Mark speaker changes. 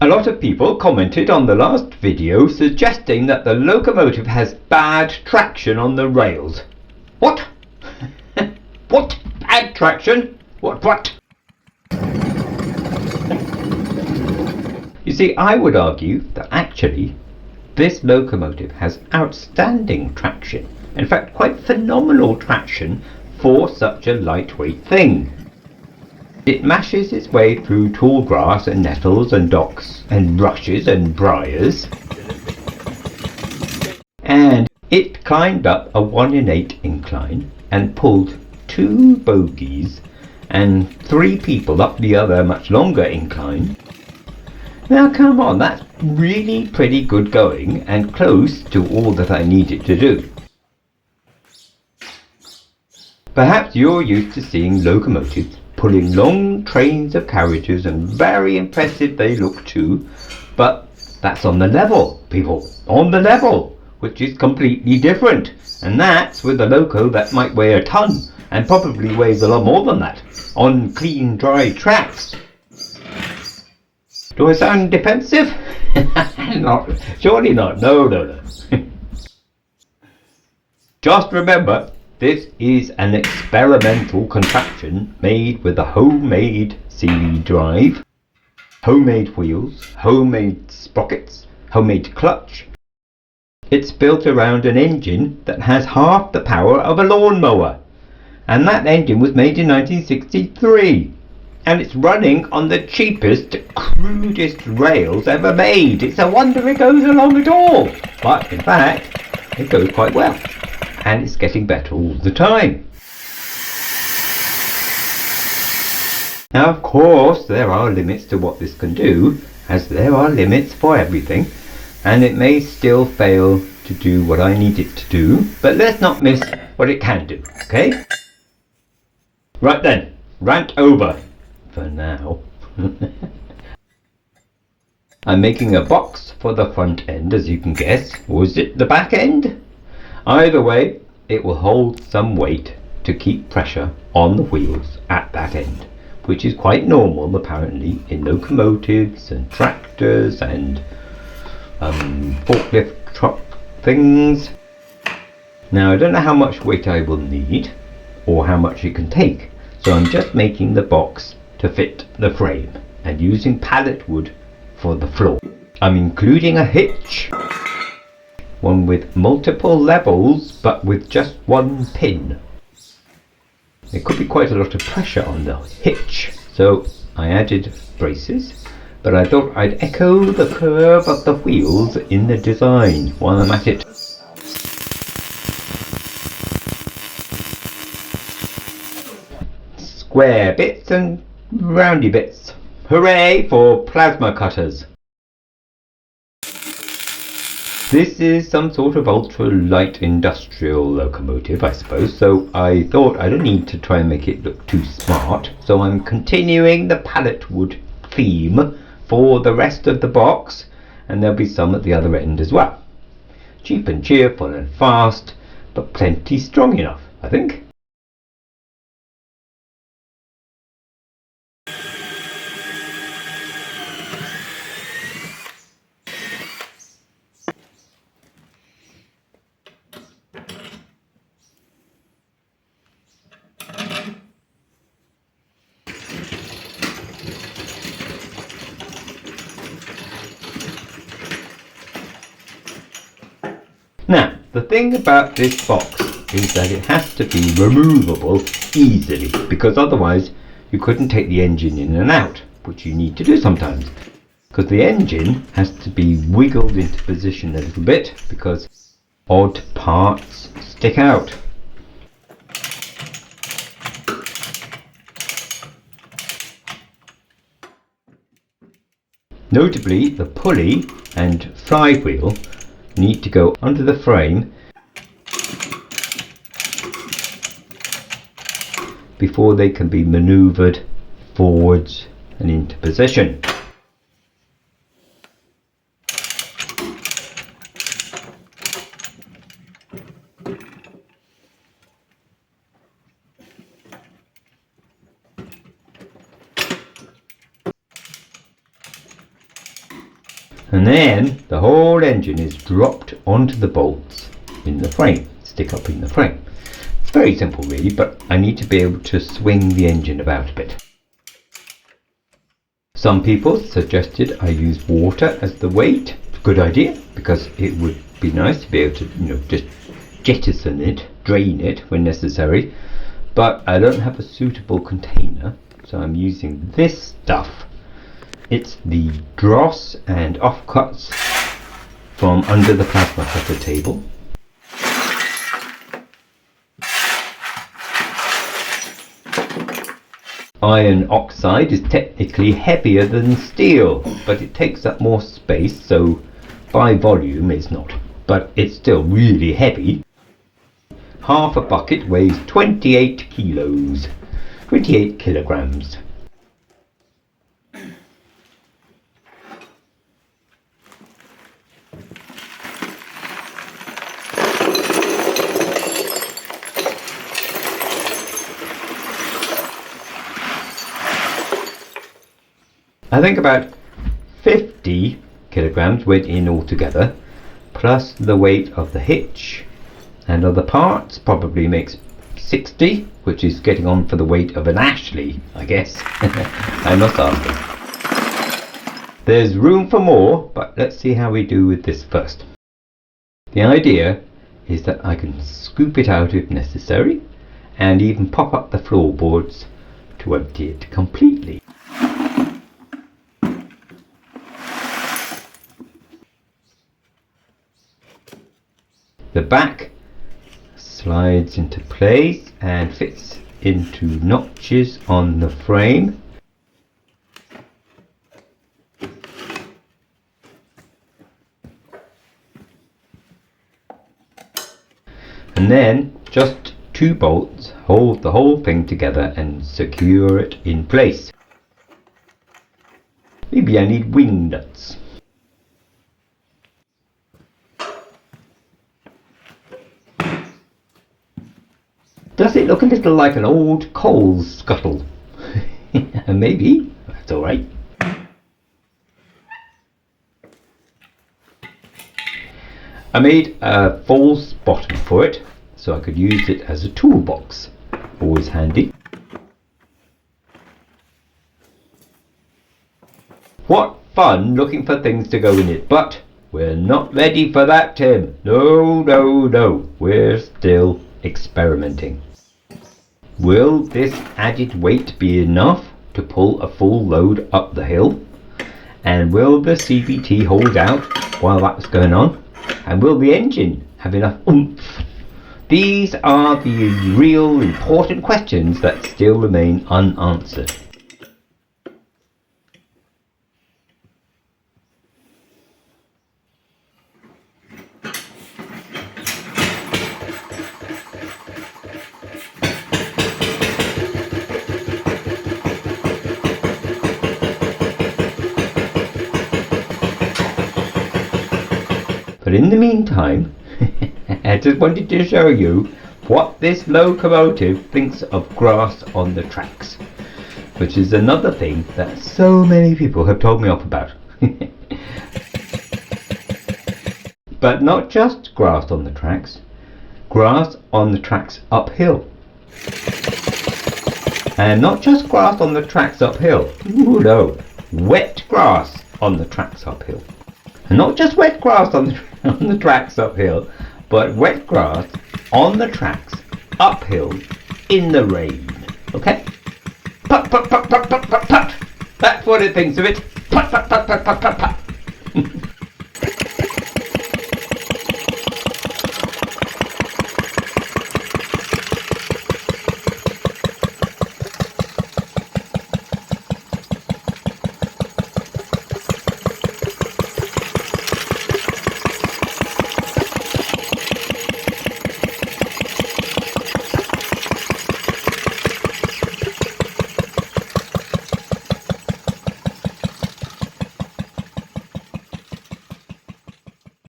Speaker 1: A lot of people commented on the last video suggesting that the locomotive has bad traction on the rails. What? What? Bad traction? What? You see, I would argue that actually this locomotive has outstanding traction. In fact, quite phenomenal traction for such a lightweight thing. It mashes its way through tall grass and nettles and docks and rushes and briars. And it climbed up a 1 in 8 incline and pulled 2 bogies and 3 people up the other much longer incline. Now come on, that's really pretty good going and close to all that I needed to do. Perhaps you're used to seeing locomotives pulling long trains of carriages, and very impressive they look too, but that's on the level, people, on the level, which is completely different, and that's with a loco that might weigh a ton and probably weighs a lot more than that on clean dry tracks. Do I sound defensive? Not, surely not, no. Just remember, this is an experimental contraption made with a homemade CV drive, homemade wheels, homemade sprockets, homemade clutch. It's built around an engine that has half the power of a lawnmower, and that engine was made in 1963, and it's running on the cheapest, crudest rails ever made. It's a wonder it goes along at all, but in fact it goes quite well. And it's getting better all the time. Now, of course, there are limits to what this can do, as there are limits for everything, and it may still fail to do what I need it to do, but let's not miss what it can do, okay? Right then, rant over, for now. I'm making a box for the front end, as you can guess, or is it the back end? Either way, it will hold some weight to keep pressure on the wheels at that end, which is quite normal apparently in locomotives and tractors and forklift truck things. Now I don't know how much weight I will need or how much it can take, so I'm just making the box to fit the frame and using pallet wood for the floor. I'm including a hitch, one with multiple levels but with just one pin. There could be quite a lot of pressure on the hitch, so I added braces, but I thought I'd echo the curve of the wheels in the design while I'm at it. Square bits and roundy bits. Hooray for plasma cutters! This is some sort of ultra-light industrial locomotive, I suppose, so I thought I don't need to try and make it look too smart, so I'm continuing the pallet wood theme for the rest of the box, and there'll be some at the other end as well. Cheap and cheerful and fast, but plenty strong enough, I think. Now, the thing about this box is that it has to be removable easily, because otherwise you couldn't take the engine in and out, which you need to do sometimes, because the engine has to be wiggled into position a little bit because odd parts stick out. Notably, the pulley and flywheel need to go under the frame before they can be manoeuvred forwards and into position. And then the whole engine is dropped onto the bolts in the frame, stick up in the frame. It's very simple really, but I need to be able to swing the engine about a bit. Some people suggested I use water as the weight. Good idea, because it would be nice to be able to, just jettison it, drain it when necessary. But I don't have a suitable container, so I'm using this stuff. It's the dross and offcuts from under the plasma cutter table. Iron oxide is technically heavier than steel, but it takes up more space, so by volume it's not. But it's still really heavy. Half a bucket weighs 28 kilos, 28 kilograms. I think about 50 kilograms went in altogether, plus the weight of the hitch and other parts probably makes 60, which is getting on for the weight of an Ashley, I guess. I must ask him. There's room for more, but let's see how we do with this first. The idea is that I can scoop it out if necessary, and even pop up the floorboards to empty it completely. The back slides into place and fits into notches on the frame. And then just 2 bolts hold the whole thing together and secure it in place. Maybe I need wing nuts. Does it look a little like an old coal scuttle? Maybe, that's alright. I made a false bottom for it, so I could use it as a toolbox. Always handy. What fun looking for things to go in it, but we're not ready for that, Tim. No, no, no. We're still experimenting. Will this added weight be enough to pull a full load up the hill? And will the CVT hold out while that's going on? And will the engine have enough oomph? These are the real important questions that still remain unanswered. But in the meantime, I just wanted to show you what this locomotive thinks of grass on the tracks, which is another thing that so many people have told me off about. But not just grass on the tracks uphill. And not just grass on the tracks uphill. Ooh, no, wet grass on the tracks uphill. And not just wet grass on the tracks uphill, but wet grass on the tracks uphill in the rain. Okay? Put, put, put, put, put, put, put. That's what it thinks of it. Put, put, put, put, put, put, put.